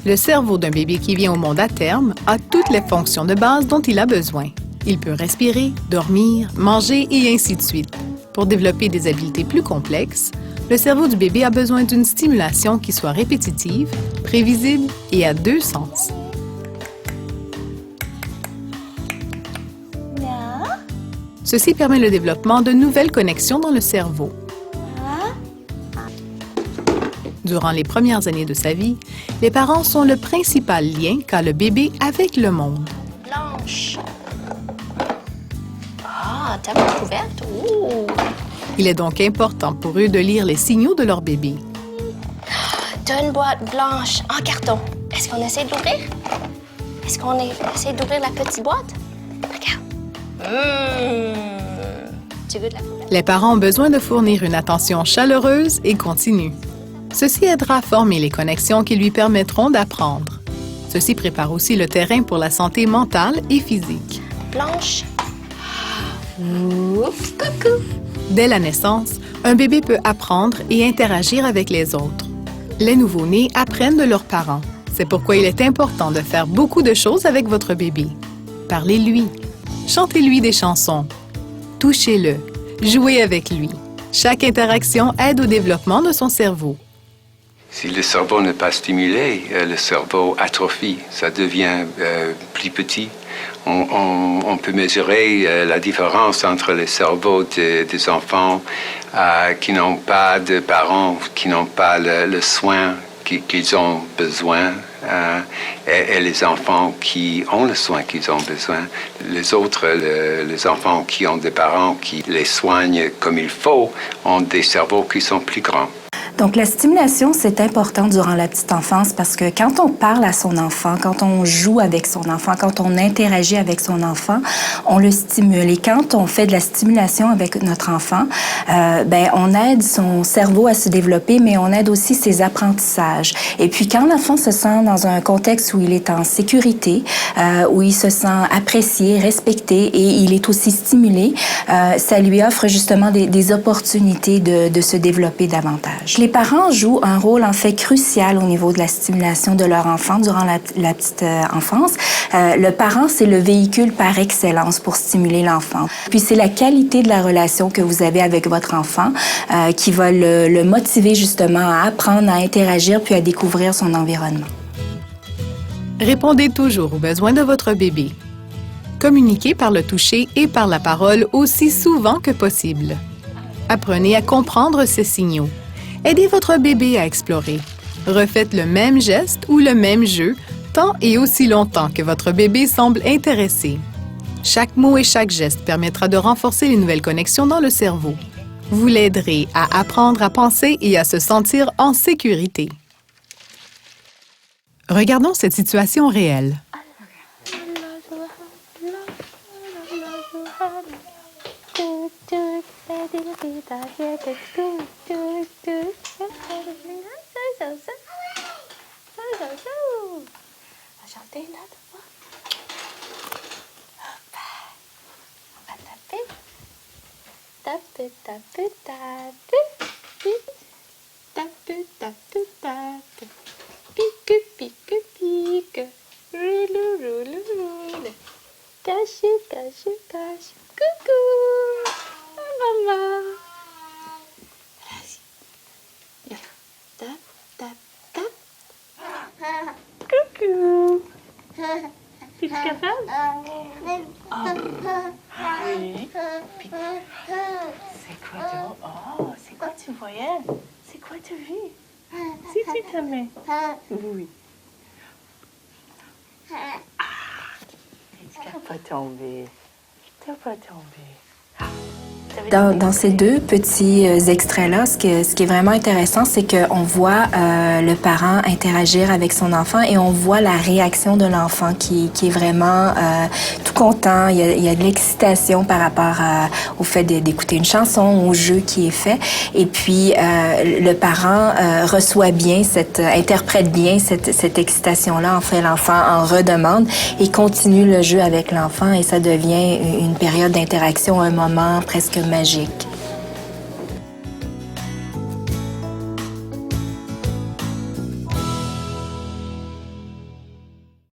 Le cerveau d'un bébé qui vient au monde à terme a toutes les fonctions de base dont il a besoin. Il peut respirer, dormir, manger et ainsi de suite. Pour développer des habiletés plus complexes, le cerveau du bébé a besoin d'une stimulation qui soit répétitive, prévisible et à deux sens. Ceci permet le développement de nouvelles connexions dans le cerveau. Durant les premières années de sa vie, les parents sont le principal lien qu'a le bébé avec le monde. Blanche. Ah, table couverte. Ouh. Il est donc important pour eux de lire les signaux de leur bébé. T'as une boîte blanche en carton. Est-ce qu'on essaie de l'ouvrir? Est-ce qu'on essaie d'ouvrir la petite boîte? Regarde. Tu goûtes la couleur? Les parents ont besoin de fournir une attention chaleureuse et continue. Ceci aidera à former les connexions qui lui permettront d'apprendre. Ceci prépare aussi le terrain pour la santé mentale et physique. Blanche. Ouf, coucou. Dès la naissance, un bébé peut apprendre et interagir avec les autres. Les nouveau-nés apprennent de leurs parents. C'est pourquoi il est important de faire beaucoup de choses avec votre bébé. Parlez-lui, chantez-lui des chansons, touchez-le, jouez avec lui. Chaque interaction aide au développement de son cerveau. Si le cerveau n'est pas stimulé, le cerveau atrophie, ça devient plus petit. On peut mesurer la différence entre les cerveaux des enfants qui n'ont pas de parents, qui n'ont pas le soin qu'ils ont besoin, et les enfants qui ont le soin qu'ils ont besoin. Les autres, les enfants qui ont des parents qui les soignent comme il faut, ont des cerveaux qui sont plus grands. Donc, la stimulation, c'est important durant la petite enfance parce que quand on parle à son enfant, quand on joue avec son enfant, quand on interagit avec son enfant, on le stimule. Et quand on fait de la stimulation avec notre enfant, on aide son cerveau à se développer, mais on aide aussi ses apprentissages. Et puis, quand l'enfant se sent dans un contexte où il est en sécurité, où il se sent apprécié, respecté et il est aussi stimulé, ça lui offre justement des opportunités de se développer davantage. Les parents jouent un rôle en fait crucial au niveau de la stimulation de leur enfant durant la petite enfance. Le parent, c'est le véhicule par excellence pour stimuler l'enfant. Puis c'est la qualité de la relation que vous avez avec votre enfant qui va le motiver justement à apprendre, à interagir puis à découvrir son environnement. Répondez toujours aux besoins de votre bébé. Communiquez par le toucher et par la parole aussi souvent que possible. Apprenez à comprendre ces signaux. Aidez votre bébé à explorer. Refaites le même geste ou le même jeu tant et aussi longtemps que votre bébé semble intéressé. Chaque mot et chaque geste permettra de renforcer les nouvelles connexions dans le cerveau. Vous l'aiderez à apprendre à penser et à se sentir en sécurité. Regardons cette situation réelle. Chanter une autre fois. On va taper. Taper, taper, taper. Taper, taper, taper. Pique, pique, pique. Roule, roule, roule. Cache, cache, cache. Coucou. Maman. Vas-y. Viens. Tap, tap, tap. Coucou. Es-tu capable? Oui. C'est quoi c'est quoi tu voyais? C'est quoi tu vis? Si tu t'aimais. Oui. Tu n'as pas tombé. Tu n'as pas tombé. Dans ces deux petits extraits-là, ce qui est vraiment intéressant, c'est qu'on voit le parent interagir avec son enfant et on voit la réaction de l'enfant qui est vraiment tout content. Il y a de l'excitation par rapport au fait d'écouter une chanson, au jeu qui est fait. Et puis, le parent reçoit bien, interprète bien cette excitation-là. En fait, l'enfant en redemande et continue le jeu avec l'enfant et ça devient une période d'interaction, un moment presque magique.